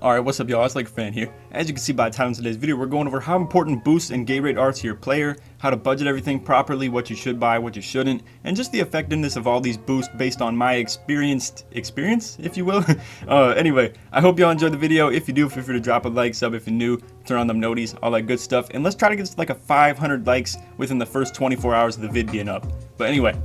Alright, what's up y'all, it's LakerFan here. As you can see by the title of today's video, we're going over how important boosts and Gatorade are to your player, how to budget everything properly, what you should buy, what you shouldn't, and just the effectiveness of all these boosts based on my experience, if you will. Anyway, I hope y'all enjoyed the video. If you do, feel free to drop a like, sub if you're new, turn on them noties, all that good stuff, and let's try to get like a 500 likes within the first 24 hours of the vid being up. But anyway,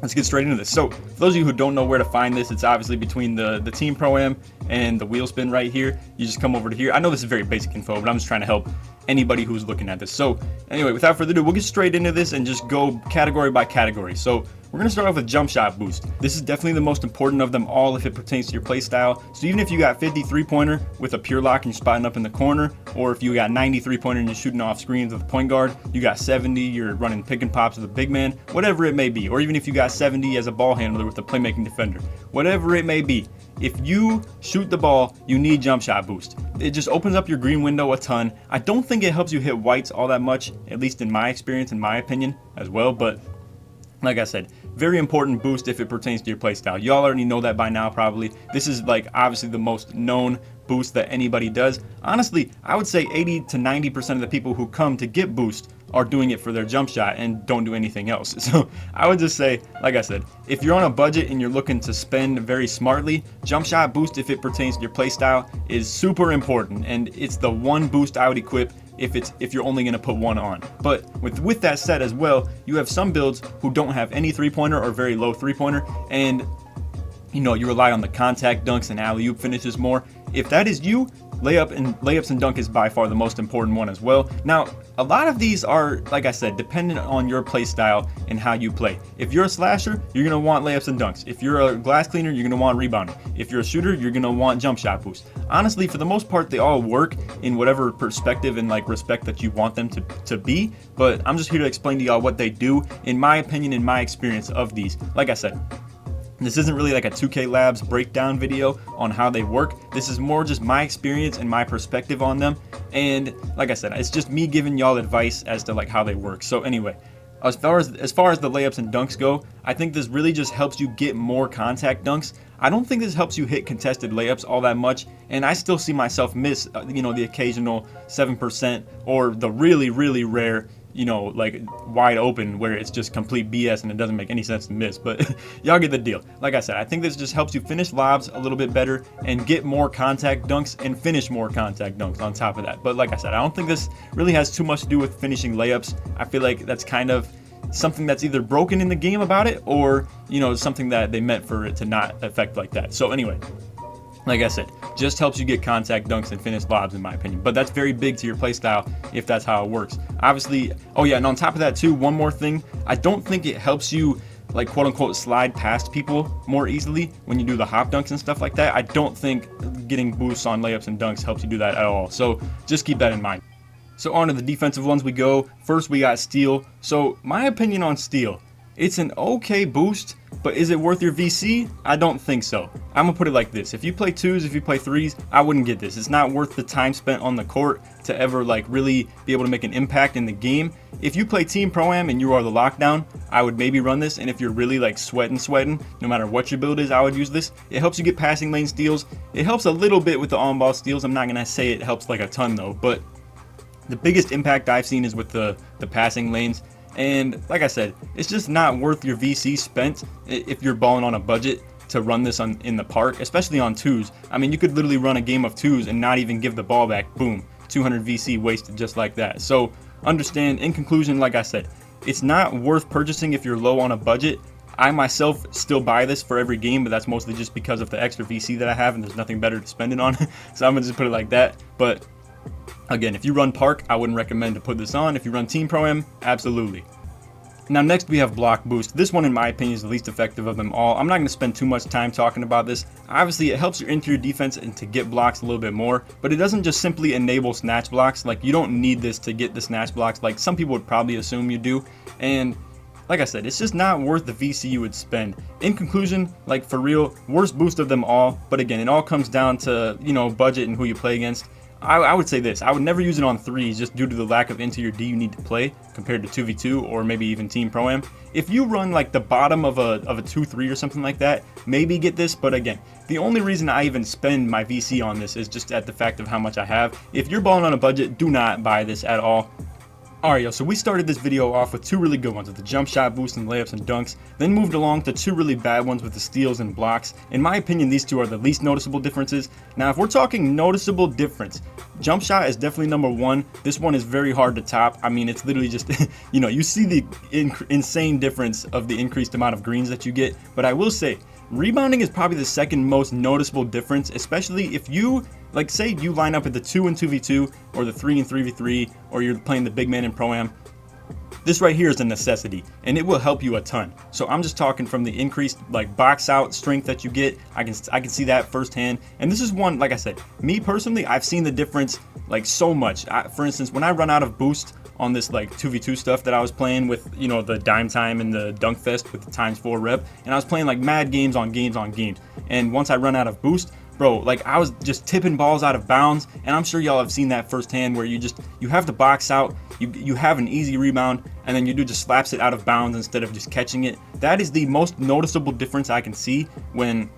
let's get straight into this. So, for those of you who don't know where to find this, it's obviously between the Team Pro-Am and the wheel spin right here. You just come over to here. I know this is very basic info, but I'm just trying to help anybody who's looking at this. So, anyway, without further ado, we'll get straight into this and just go category by category. So, we're going to start off with Jumpshot Boost. This is definitely the most important of them all if it pertains to your playstyle. So even if you got 53 pointer with a pure lock and you're spotting up in the corner, or if you got 93 pointer and you're shooting off screens with a point guard, you got 70, you're running pick and pops with a big man, whatever it may be. Or even if you got 70 as a ball handler with a playmaking defender, whatever it may be. If you shoot the ball, you need Jumpshot Boost. It just opens up your green window a ton. I don't think it helps you hit whites all that much, at least in my experience, in my opinion as well, but like I said, very important boost if it pertains to your playstyle. Y'all already know that by now probably. This is like obviously the most known boost that anybody does. Honestly, I would say 80 to 90% of the people who come to get boost are doing it for their jump shot and don't do anything else. So I would just say, like I said, if you're on a budget and you're looking to spend very smartly, jump shot boost if it pertains to your playstyle is super important, and it's the one boost I would equip if you're only going to put one on. But with that said as well, you have some builds who don't have any three-pointer or very low three-pointer, and you know, you rely on the contact dunks and alley-oop finishes more. If that is you, layups and dunk is by far the most important one as well. Now, a lot of these are, like I said, dependent on your play style and how you play. If you're a slasher, you're going to want layups and dunks. If you're a glass cleaner, you're going to want rebounding. If you're a shooter, you're going to want jump shot boost. Honestly, for the most part, they all work in whatever perspective and like respect that you want them to be. But I'm just here to explain to y'all what they do, in my opinion, in my experience of these. Like I said, this isn't really like a 2K Labs breakdown video on how they work. This is more just my experience and my perspective on them. And like I said, it's just me giving y'all advice as to like how they work. So anyway, as far as the layups and dunks go, I think this really just helps you get more contact dunks. I don't think this helps you hit contested layups all that much, and I still see myself miss, the occasional 7% or the really, really rare, like wide open where it's just complete BS and it doesn't make any sense to miss. But y'all get the deal. Like I said, I think this just helps you finish lobs a little bit better and get more contact dunks and finish more contact dunks on top of that. But like I said, I don't think this really has too much to do with finishing layups. I feel like that's kind of something that's either broken in the game about it, or something that they meant for it to not affect like that. So anyway, like I said, just helps you get contact dunks and finish lobs, in my opinion. But that's very big to your playstyle if that's how it works. Obviously, oh yeah, and on top of that too, one more thing, I don't think it helps you like quote unquote slide past people more easily when you do the hop dunks and stuff like that. I don't think getting boosts on layups and dunks helps you do that at all. So just keep that in mind. So on to the defensive ones we go. First we got steal. So my opinion on steal, it's an okay boost, but is it worth your VC? I don't think so. I'm gonna put it like this. If you play twos, if you play threes, I wouldn't get this. It's not worth the time spent on the court to ever like really be able to make an impact in the game. If you play Team Pro-Am and you are the lockdown, I would maybe run this. And if you're really like sweating, no matter what your build is, I would use this. It helps you get passing lane steals. It helps a little bit with the on-ball steals. I'm not gonna say it helps like a ton though, but the biggest impact I've seen is with the passing lanes. And like I said, it's just not worth your VC spent if you're balling on a budget to run this in the park, especially on twos. I mean, you could literally run a game of twos and not even give the ball back. Boom, 200 VC wasted just like that. So understand, in conclusion, like I said, it's not worth purchasing if you're low on a budget. I myself still buy this for every game, but that's mostly just because of the extra VC that I have and there's nothing better to spend it on. So I'm gonna just put it like that. But again, if you run Park, I wouldn't recommend to put this on. If you run Team Pro-Am, absolutely. Now next we have Block Boost. This one in my opinion is the least effective of them all. I'm not going to spend too much time talking about this. Obviously it helps your interior defense and to get blocks a little bit more, but it doesn't just simply enable snatch blocks. Like, you don't need this to get the snatch blocks like some people would probably assume you do. And like I said, it's just not worth the VC you would spend. In conclusion, like for real, worst boost of them all. But again, it all comes down to, budget and who you play against. I would say this, I would never use it on 3s just due to the lack of interior D you need to play compared to 2v2 or maybe even Team Pro-Am. If you run like the bottom of a 2-3 or something like that, maybe get this, but again, the only reason I even spend my VC on this is just at the fact of how much I have. If you're balling on a budget, do not buy this at all. Alright, yo, so we started this video off with 2 really good ones with the jump shot boost and layups and dunks, then moved along to 2 really bad ones with the steals and blocks. In my opinion, these 2 are the least noticeable differences. Now, if we're talking noticeable difference, jump shot is definitely number 1. This one is very hard to top. I mean, it's literally just, you know, you see the insane difference of the increased amount of greens that you get, but I will say, rebounding is probably the second most noticeable difference, especially if you, like say you line up at the 2 and 2v2 or the 3 and 3v3 or you're playing the big man in Pro-Am. This right here is a necessity and it will help you a ton. So I'm just talking from the increased like box out strength that you get. I can see that firsthand. And this is one, like I said, me personally, I've seen the difference like so much. For instance, when I run out of boost on this like 2v2 stuff that I was playing with, you know, the dime time and the dunk fest with the ×4 rep, and I was playing like mad games on games on games, and once I run out of boost, bro, like I was just tipping balls out of bounds, and I'm sure y'all have seen that firsthand where you have the box out, you have an easy rebound, and then you just slaps it out of bounds instead of just catching it. That is the most noticeable difference I can see when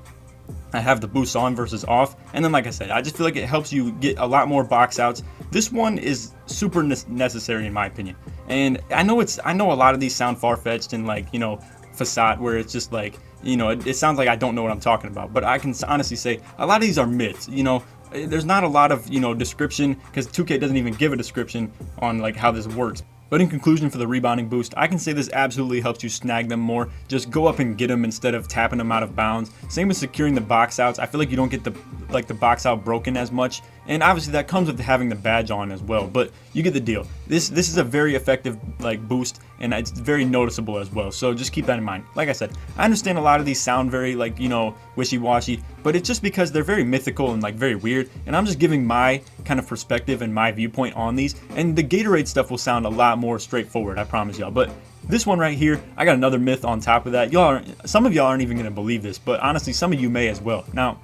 I have the boost on versus off. And then like I said, I just feel like it helps you get a lot more box outs. This one is super necessary in my opinion. And I know a lot of these sound far-fetched and like, you know, facade where it's just like, you know, it sounds like I don't know what I'm talking about, but I can honestly say a lot of these are myths. You know, there's not a lot of, you know, description because 2K doesn't even give a description on like how this works. But in conclusion, for the rebounding boost, I can say this absolutely helps you snag them more. Just go up and get them instead of tapping them out of bounds. Same with securing the box outs. I feel like you don't get the box out broken as much. And obviously that comes with having the badge on as well, but you get the deal. This is a very effective like boost, and it's very noticeable as well. So just keep that in mind. Like I said, I understand a lot of these sound very like, you know, wishy-washy, but it's just because they're very mythical and like very weird, and I'm just giving my kind of perspective and my viewpoint on these. And the Gatorade stuff will sound a lot more straightforward, I promise y'all. But this one right here, I got another myth on top of that. Some of y'all aren't even gonna believe this, but honestly, some of you may as well. Now,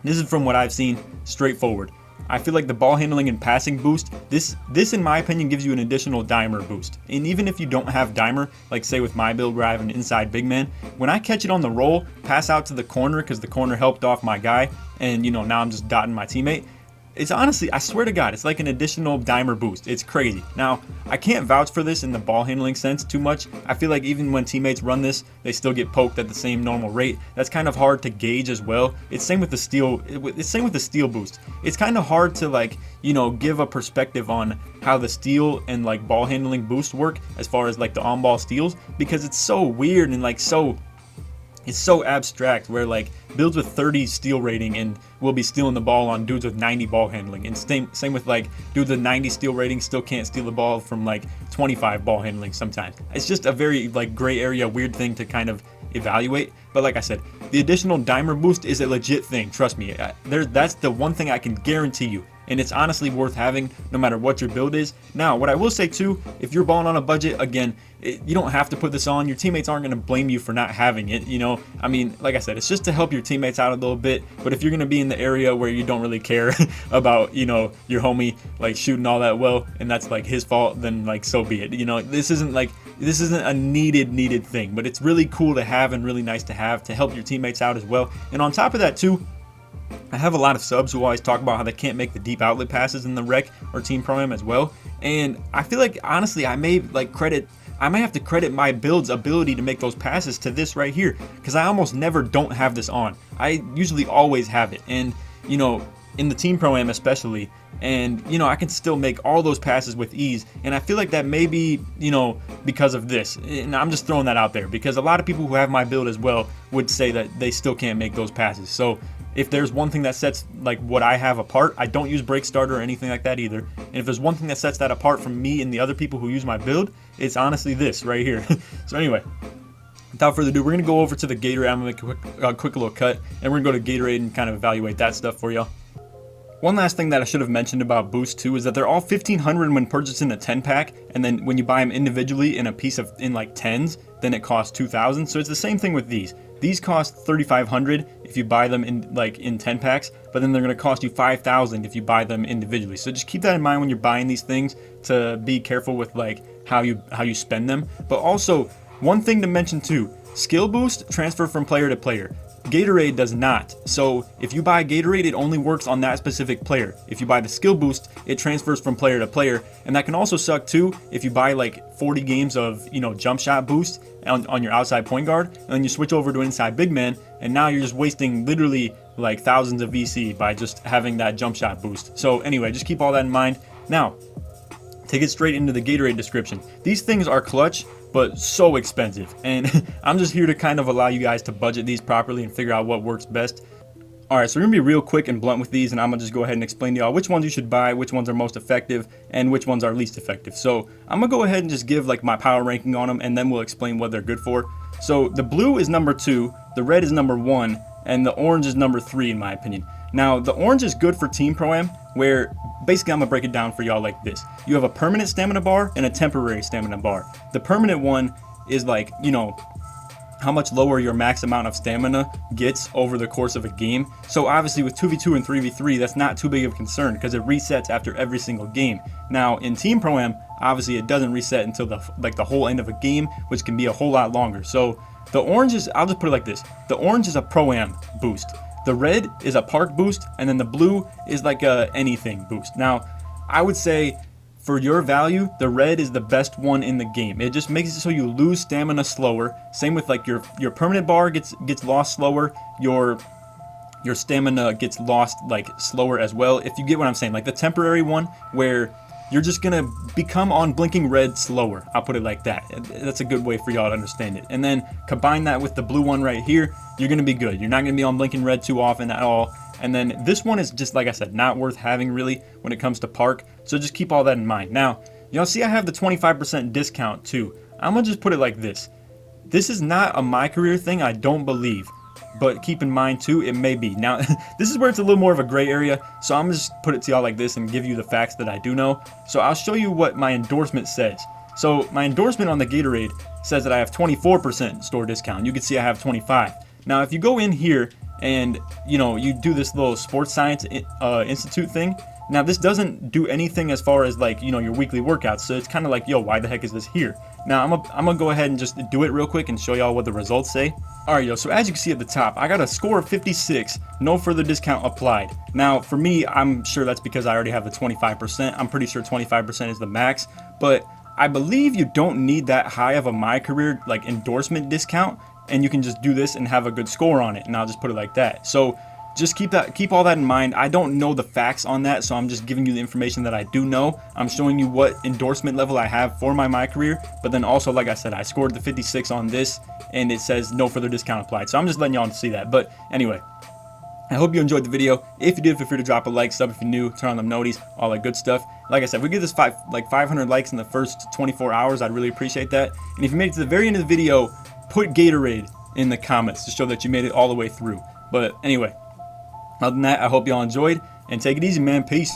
this is from what I've seen, straightforward. I feel like the ball handling and passing boost, this in my opinion gives you an additional dimer boost. And even if you don't have dimer, like say with my build where I have an inside big man, when I catch it on the roll, pass out to the corner because the corner helped off my guy, and you know, now I'm just dotting my teammate. It's honestly, I swear to God, it's like an additional dimer boost. It's crazy. Now, I can't vouch for this in the ball handling sense too much. I feel like even when teammates run this, they still get poked at the same normal rate. That's kind of hard to gauge as well. It's same with the steal. It's same with the steal boost. It's kind of hard to like, you know, give a perspective on how the steal and like ball handling boost work as far as like the on-ball steals, because it's so weird and like it's so abstract where like builds with 30 steal rating and will be stealing the ball on dudes with 90 ball handling, and same with like dudes with 90 steal rating still can't steal the ball from like 25 ball handling sometimes. It's just a very like gray area weird thing to kind of evaluate. But like I said, the additional dimer boost is a legit thing, trust me. That's the one thing I can guarantee you, and it's honestly worth having no matter what your build is. Now, what I will say too, if you're balling on a budget, again, you don't have to put this on. Your teammates aren't going to blame you for not having it, you know. I mean, like I said, it's just to help your teammates out a little bit. But if you're going to be in the area where you don't really care about, you know, your homie like shooting all that well, and that's like his fault, then like so be it. You know, this isn't a needed thing, but it's really cool to have and really nice to have to help your teammates out as well. And on top of that too, I have a lot of subs who always talk about how they can't make the deep outlet passes in the rec or Team Pro-Am as well. And I feel like honestly, I may have to credit my build's ability to make those passes to this right here, because I almost never don't have this on. I usually always have it, and you know, in the Team Pro-Am especially, and you know, I can still make all those passes with ease. And I feel like that may be, you know, because of this, and I'm just throwing that out there because a lot of people who have my build as well would say that they still can't make those passes. So if there's one thing that sets like what I have apart, I don't use break starter or anything like that either. And if there's one thing that sets that apart from me and the other people who use my build, it's honestly this right here. So anyway, without further ado, we're gonna go over to the Gatorade. I'm gonna make a quick little cut, and we're gonna go to Gatorade and kind of evaluate that stuff for y'all. One last thing that I should have mentioned about Boost too is that they're all 1,500 when purchasing a 10 pack, and then when you buy them individually in a piece of like 10s, then it costs 2,000. So it's the same thing with these. These cost $3,500 if you buy them in 10 packs, but then they're going to cost you $5,000 if you buy them individually. So just keep that in mind when you're buying these things, to be careful with like how you spend them. But also, one thing to mention too, skill boost transfer from player to player. Gatorade does not. So if you buy Gatorade, it only works on that specific player. If you buy the skill boost, it transfers from player to player, and that can also suck too if you buy like 40 games of jump shot boost on your outside point guard, and then you switch over to an inside big man, and now you're just wasting literally like thousands of VC by just having that jump shot boost. So anyway, just keep all that in mind. Now, to get straight into the Gatorade description, these things are clutch, but so expensive, and I'm just here to kind of allow you guys to budget these properly and figure out what works best. Alright, so we're going to be real quick and blunt with these, and I'm going to just go ahead and explain to y'all which ones you should buy, which ones are most effective, and which ones are least effective. So I'm going to go ahead and just give like my power ranking on them, and then we'll explain what they're good for. So the blue is number 2, the red is number 1, and the orange is number 3 in my opinion. Now, the orange is good for Team Pro-Am, where basically I'm going to break it down for y'all like this. You have a permanent stamina bar and a temporary stamina bar. The permanent one is like, how much lower your max amount of stamina gets over the course of a game. So obviously with 2v2 and 3v3, that's not too big of a concern because it resets after every single game. Now in Team Pro-Am, obviously it doesn't reset until the whole end of a game, which can be a whole lot longer. So the orange is, I'll just put it like this. The orange is a Pro-Am boost. The red is a park boost, and then the blue is like a anything boost. Now, I would say for your value, the red is the best one in the game. It just makes it so you lose stamina slower. Same with like your permanent bar gets lost slower. Your stamina gets lost like slower as well. If you get what I'm saying, like the temporary one where you're just gonna become on blinking red slower. I'll put it like that. That's a good way for y'all to understand it. And then combine that with the blue one right here, you're gonna be good. You're not gonna be on blinking red too often at all. And then this one is just, like I said, not worth having really when it comes to park. So just keep all that in mind. Now, y'all see I have the 25% discount too. I'm gonna just put it like this. This is not a MYCAREER thing, I don't believe. But keep in mind too, it may be. Now, this is where it's a little more of a gray area, so I'm just put it to y'all like this and give you the facts that I do know. So I'll show you what my endorsement says. So my endorsement on the Gatorade says that I have 24% store discount. You can see I have 25. Now, if you go in here and you do this little sports science institute thing. Now this doesn't do anything as far as like your weekly workouts, so it's kind of like, yo, why the heck is this here? Now I'm gonna go ahead and just do it real quick and show y'all what the results say. Alright, yo, so as you can see at the top, I got a score of 56, no further discount applied. Now for me, I'm sure that's because I already have the 25%. I'm pretty sure 25% is the max, but I believe you don't need that high of a MYCAREER like endorsement discount, and you can just do this and have a good score on it, and I'll just put it like that. So just keep all that in mind. I don't know the facts on that, so I'm just giving you the information that I do know. I'm showing you what endorsement level I have for my MYCAREER, but then also, like I said, I scored the 56 on this, and it says no further discount applied. So I'm just letting y'all see that. But anyway, I hope you enjoyed the video. If you did, feel free to drop a like, sub if you're new, turn on them noties, all that good stuff. Like I said, if we get this 500 likes in the first 24 hours, I'd really appreciate that. And if you made it to the very end of the video, put Gatorade in the comments to show that you made it all the way through. But anyway, other than that, I hope y'all enjoyed, and take it easy, man. Peace.